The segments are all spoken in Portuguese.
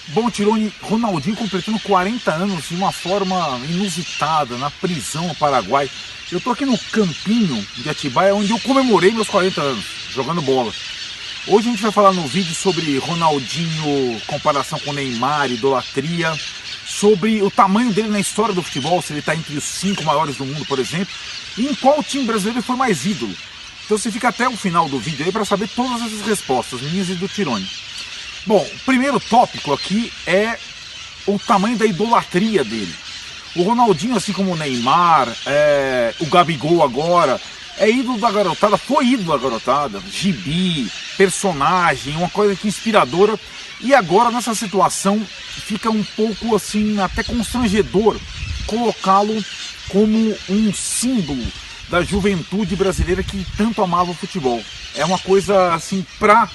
Bom, Tironi, Ronaldinho completando 40 anos de uma forma inusitada, na prisão no Paraguai. Eu tô aqui no Campinho de Atibaia, onde eu comemorei meus 40 anos, jogando bola. Hoje a gente vai falar no vídeo sobre Ronaldinho, comparação com Neymar, idolatria, sobre o tamanho dele na história do futebol, se ele está entre os 5 maiores do mundo, por exemplo, e em qual time brasileiro ele foi mais ídolo. Então você fica até o final do vídeo aí para saber todas essas respostas, minhas e do Tironi. Bom, o primeiro tópico aqui é o tamanho da idolatria dele. O Ronaldinho, assim como o Neymar, o Gabigol agora, é ídolo da garotada, foi ídolo da garotada, gibi, personagem, uma coisa que inspiradora. E agora nessa situação fica um pouco assim, até constrangedor colocá-lo como um símbolo da juventude brasileira que tanto amava o futebol. É uma coisa assim, pra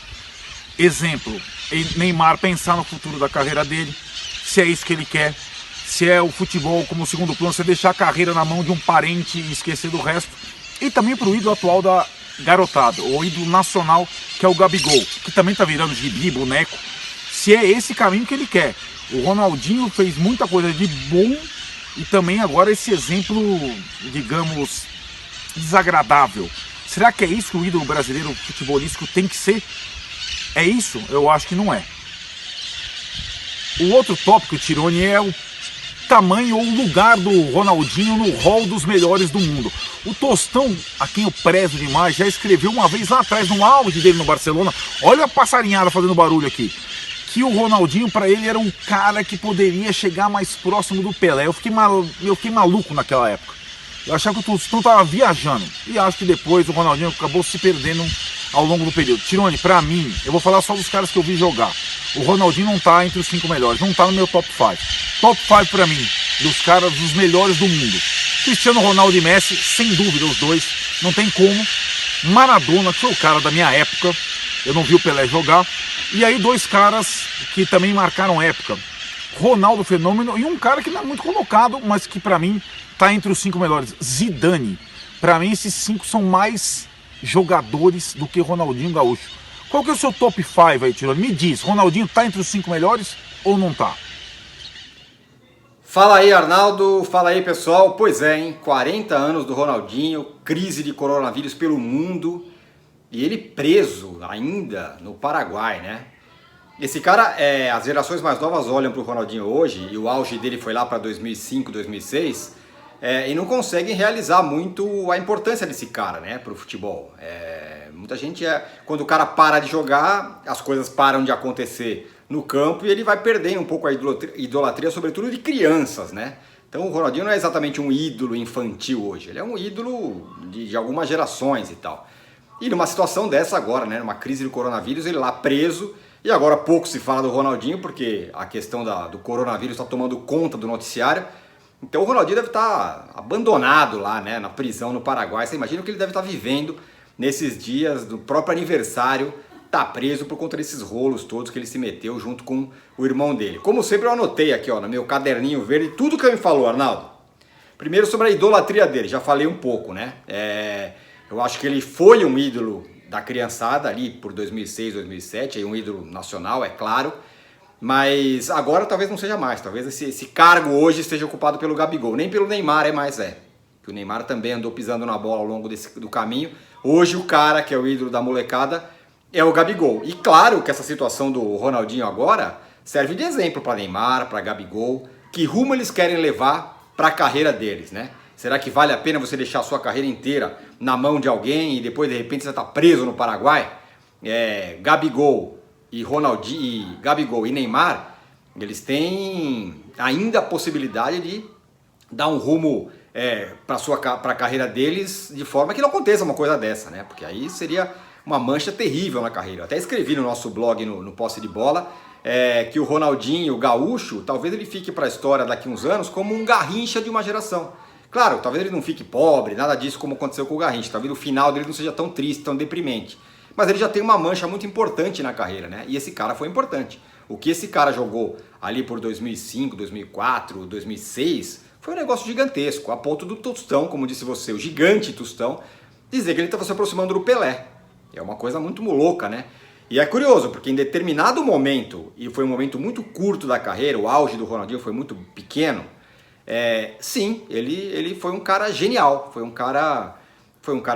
exemplo, Neymar pensar no futuro da carreira dele, se é isso que ele quer, se é o futebol como segundo plano, se é deixar a carreira na mão de um parente e esquecer do resto. E também para o ídolo atual da garotada, o ídolo nacional, que é o Gabigol, que também está virando gibi, boneco, se é esse caminho que ele quer. O Ronaldinho fez muita coisa de bom e também agora esse exemplo, digamos, desagradável. Será que é isso que o ídolo brasileiro futebolístico tem que ser? É isso? Eu acho que não é. O outro tópico, Tironi, é o tamanho ou lugar do Ronaldinho no hall dos melhores do mundo. O Tostão, a quem eu prezo demais, já escreveu uma vez lá atrás, no auge dele no Barcelona, olha a passarinhada fazendo barulho aqui, que o Ronaldinho para ele era um cara que poderia chegar mais próximo do Pelé. Eu fiquei maluco naquela época. Eu achava que o Tostão estava viajando. E acho que depois o Ronaldinho acabou se perdendo ao longo do período. Tironi, pra mim, eu vou falar só dos caras que eu vi jogar. O Ronaldinho não tá entre os 5 melhores, não tá no meu top 5. Top 5 pra mim, dos caras, dos melhores do mundo. Cristiano Ronaldo e Messi, sem dúvida os dois, não tem como. Maradona, que foi o cara da minha época, eu não vi o Pelé jogar. E aí 2 caras que também marcaram época. Ronaldo Fenômeno e um cara que não é muito colocado, mas que pra mim tá entre os 5 melhores. Zidane. Pra mim esses 5 são mais jogadores do que Ronaldinho Gaúcho. Qual que é o seu top 5 aí, Tironi? Me diz, Ronaldinho tá entre os 5 melhores ou não tá? Fala aí, Arnaldo. Fala aí, pessoal. Pois é, hein? 40 anos do Ronaldinho, crise de coronavírus pelo mundo e ele preso ainda no Paraguai, né? Esse cara, as gerações mais novas olham pro Ronaldinho hoje, e o auge dele foi lá para 2005, 2006, e não conseguem realizar muito a importância desse cara, né, pro futebol. Muita gente, quando o cara para de jogar, as coisas param de acontecer no campo e ele vai perdendo um pouco a idolatria, sobretudo de crianças, né? Então o Ronaldinho não é exatamente um ídolo infantil hoje, ele é um ídolo de algumas gerações e tal. E numa situação dessa agora, né, numa crise do coronavírus, ele lá preso. E agora pouco se fala do Ronaldinho, porque a questão do coronavírus está tomando conta do noticiário. Então o Ronaldinho deve estar abandonado lá, né, na prisão no Paraguai. Você imagina o que ele deve estar vivendo nesses dias do próprio aniversário, tá preso por conta desses rolos todos que ele se meteu junto com o irmão dele. Como sempre eu anotei aqui, ó, no meu caderninho verde, tudo que ele me falou, Arnaldo. Primeiro sobre a idolatria dele, já falei um pouco, né? Eu acho que ele foi um ídolo da criançada ali por 2006, 2007, aí um ídolo nacional, é claro, mas agora talvez não seja mais, talvez esse cargo hoje esteja ocupado pelo Gabigol, nem pelo Neymar que o Neymar também andou pisando na bola ao longo do caminho. Hoje o cara que é o ídolo da molecada é o Gabigol, e claro que essa situação do Ronaldinho agora serve de exemplo para Neymar, para Gabigol, que rumo eles querem levar para a carreira deles, né? Será que vale a pena você deixar a sua carreira inteira na mão de alguém e depois de repente você está preso no Paraguai? Gabigol e Neymar, eles têm ainda a possibilidade de dar um rumo para a carreira deles de forma que não aconteça uma coisa dessa, né? Porque aí seria uma mancha terrível na carreira. Eu até escrevi no nosso blog, no Posse de Bola, que o Ronaldinho, o gaúcho, talvez ele fique para a história daqui a uns anos como um Garrincha de uma geração. Claro, talvez ele não fique pobre, nada disso como aconteceu com o Garrincha, talvez o final dele não seja tão triste, tão deprimente. Mas ele já tem uma mancha muito importante na carreira, né? E esse cara foi importante. O que esse cara jogou ali por 2005, 2004, 2006, foi um negócio gigantesco, a ponto do Tostão, como disse você, o gigante Tostão, dizer que ele estava se aproximando do Pelé. É uma coisa muito louca, né? E é curioso, porque em determinado momento, e foi um momento muito curto da carreira, o auge do Ronaldinho foi muito pequeno, sim, ele foi um cara genial, foi um cara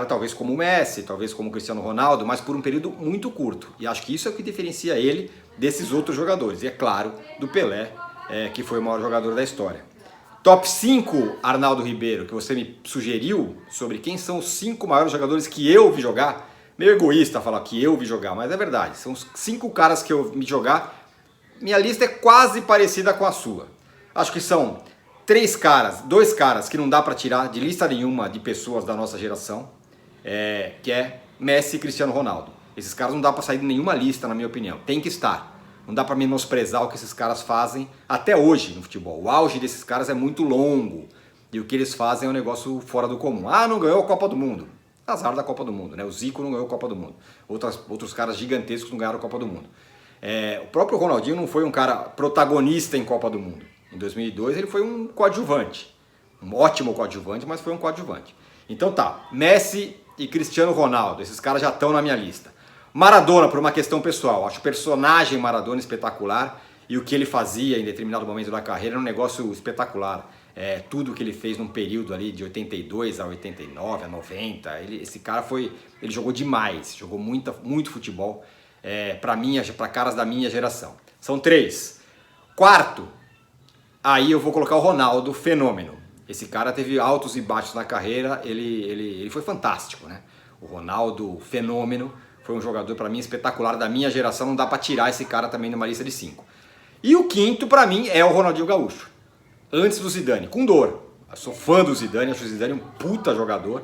talvez como o Messi, talvez como o Cristiano Ronaldo, mas por um período muito curto. E acho que isso é o que diferencia ele desses outros jogadores. E é claro, do Pelé, que foi o maior jogador da história. Top 5, Arnaldo Ribeiro, que você me sugeriu sobre quem são os 5 maiores jogadores que eu vi jogar. Meio egoísta falar que eu vi jogar, mas é verdade. São os 5 caras que eu vi jogar. Minha lista é quase parecida com a sua. Acho que são 2 caras que não dá para tirar de lista nenhuma de pessoas da nossa geração, que é Messi e Cristiano Ronaldo. Esses caras não dá para sair de nenhuma lista, na minha opinião. Tem que estar. Não dá para menosprezar o que esses caras fazem até hoje no futebol. O auge desses caras é muito longo e o que eles fazem é um negócio fora do comum. Ah, não ganhou a Copa do Mundo. Azar da Copa do Mundo, né? O Zico não ganhou a Copa do Mundo. Outros caras gigantescos não ganharam a Copa do Mundo. O próprio Ronaldinho não foi um cara protagonista em Copa do Mundo. Em 2002 ele foi um coadjuvante. Um ótimo coadjuvante, mas foi um coadjuvante. Então tá, Messi e Cristiano Ronaldo, esses caras já estão na minha lista. Maradona, por uma questão pessoal, acho o personagem Maradona espetacular e o que ele fazia em determinado momento da carreira era um negócio espetacular. Tudo que ele fez num período ali de 82 a 89, a 90, esse cara ele jogou demais, jogou muito futebol para caras da minha geração. São 3. Quarto, aí eu vou colocar o Ronaldo, fenômeno. Esse cara teve altos e baixos na carreira, ele foi fantástico, né? O Ronaldo, fenômeno, foi um jogador para mim espetacular da minha geração, não dá para tirar esse cara também numa lista de 5. E o quinto para mim é o Ronaldinho Gaúcho, antes do Zidane, com dor. Eu sou fã do Zidane, acho o Zidane um puta jogador,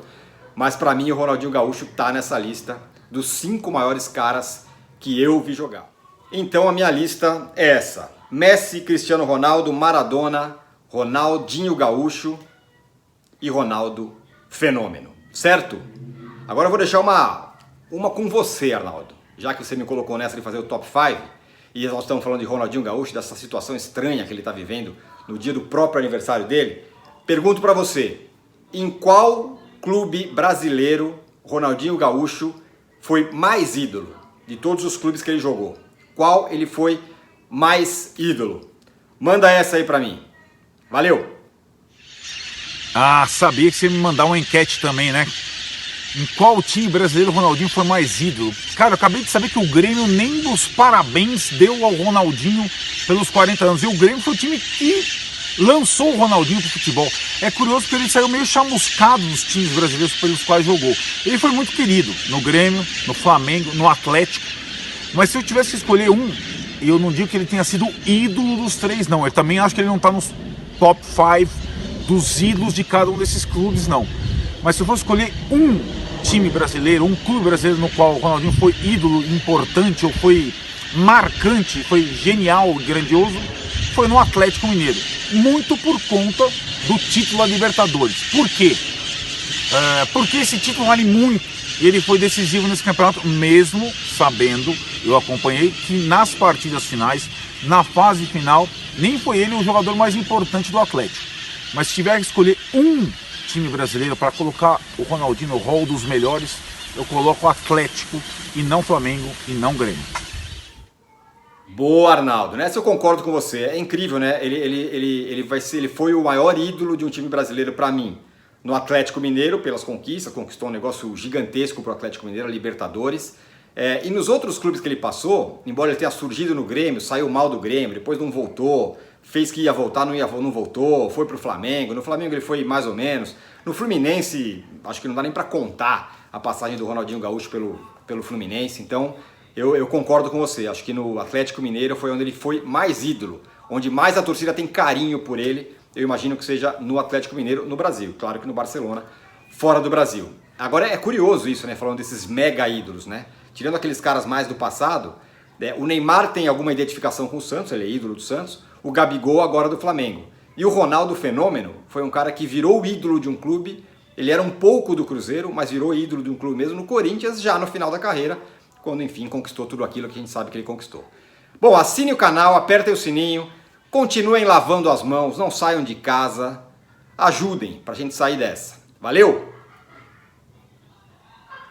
mas para mim o Ronaldinho Gaúcho tá nessa lista dos 5 maiores caras que eu vi jogar. Então a minha lista é essa: Messi, Cristiano Ronaldo, Maradona, Ronaldinho Gaúcho e Ronaldo Fenômeno, certo? Agora eu vou deixar uma com você, Arnaldo, já que você me colocou nessa de fazer o top 5 e nós estamos falando de Ronaldinho Gaúcho, dessa situação estranha que ele está vivendo no dia do próprio aniversário dele. Pergunto para você, em qual clube brasileiro Ronaldinho Gaúcho foi mais ídolo de todos os clubes que ele jogou? Qual ele foi mais ídolo? Manda essa aí para mim. Valeu! Ah, sabia que você ia me mandar uma enquete também, né? Em qual time brasileiro o Ronaldinho foi mais ídolo? Cara, eu acabei de saber que o Grêmio nem dos parabéns deu ao Ronaldinho pelos 40 anos. E o Grêmio foi o time que lançou o Ronaldinho pro futebol. É curioso porque ele saiu meio chamuscado dos times brasileiros pelos quais jogou. Ele foi muito querido no Grêmio, no Flamengo, no Atlético. Mas se eu tivesse que escolher um, eu não digo que ele tenha sido ídolo dos 3, não. Eu também acho que ele não tá nos top 5 dos ídolos de cada um desses clubes, não. Mas se eu fosse escolher um time brasileiro, um clube brasileiro no qual o Ronaldinho foi ídolo, importante, ou foi marcante, foi genial, grandioso, foi no Atlético Mineiro. Muito por conta do título da Libertadores. Por quê? Porque esse título vale muito. E ele foi decisivo nesse campeonato, mesmo sabendo, eu acompanhei, que nas partidas finais, na fase final, nem foi ele o jogador mais importante do Atlético. Mas se tiver que escolher um time brasileiro para colocar o Ronaldinho no hall dos melhores, eu coloco o Atlético e não Flamengo e não Grêmio. Boa, Arnaldo. Nessa eu concordo com você. É incrível, né? Ele foi o maior ídolo de um time brasileiro para mim. No Atlético Mineiro, pelas conquistas, conquistou um negócio gigantesco para o Atlético Mineiro, a Libertadores. E nos outros clubes que ele passou, embora ele tenha surgido no Grêmio, saiu mal do Grêmio, depois não voltou, fez que ia voltar, não voltou, foi pro Flamengo. No Flamengo ele foi mais ou menos. No Fluminense, acho que não dá nem para contar a passagem do Ronaldinho Gaúcho pelo Fluminense. Então, eu concordo com você. Acho que no Atlético Mineiro foi onde ele foi mais ídolo, onde mais a torcida tem carinho por ele. Eu imagino que seja no Atlético Mineiro, no Brasil. Claro que no Barcelona, fora do Brasil. Agora é curioso isso, né? Falando desses mega ídolos, né? Tirando aqueles caras mais do passado, né? O Neymar tem alguma identificação com o Santos, ele é ídolo do Santos. O Gabigol agora do Flamengo. E o Ronaldo Fenômeno foi um cara que virou ídolo de um clube. Ele era um pouco do Cruzeiro, mas virou ídolo de um clube mesmo no Corinthians, já no final da carreira, quando enfim conquistou tudo aquilo que a gente sabe que ele conquistou. Bom, assine o canal, apertem o sininho, continuem lavando as mãos, não saiam de casa, ajudem pra gente sair dessa. Valeu!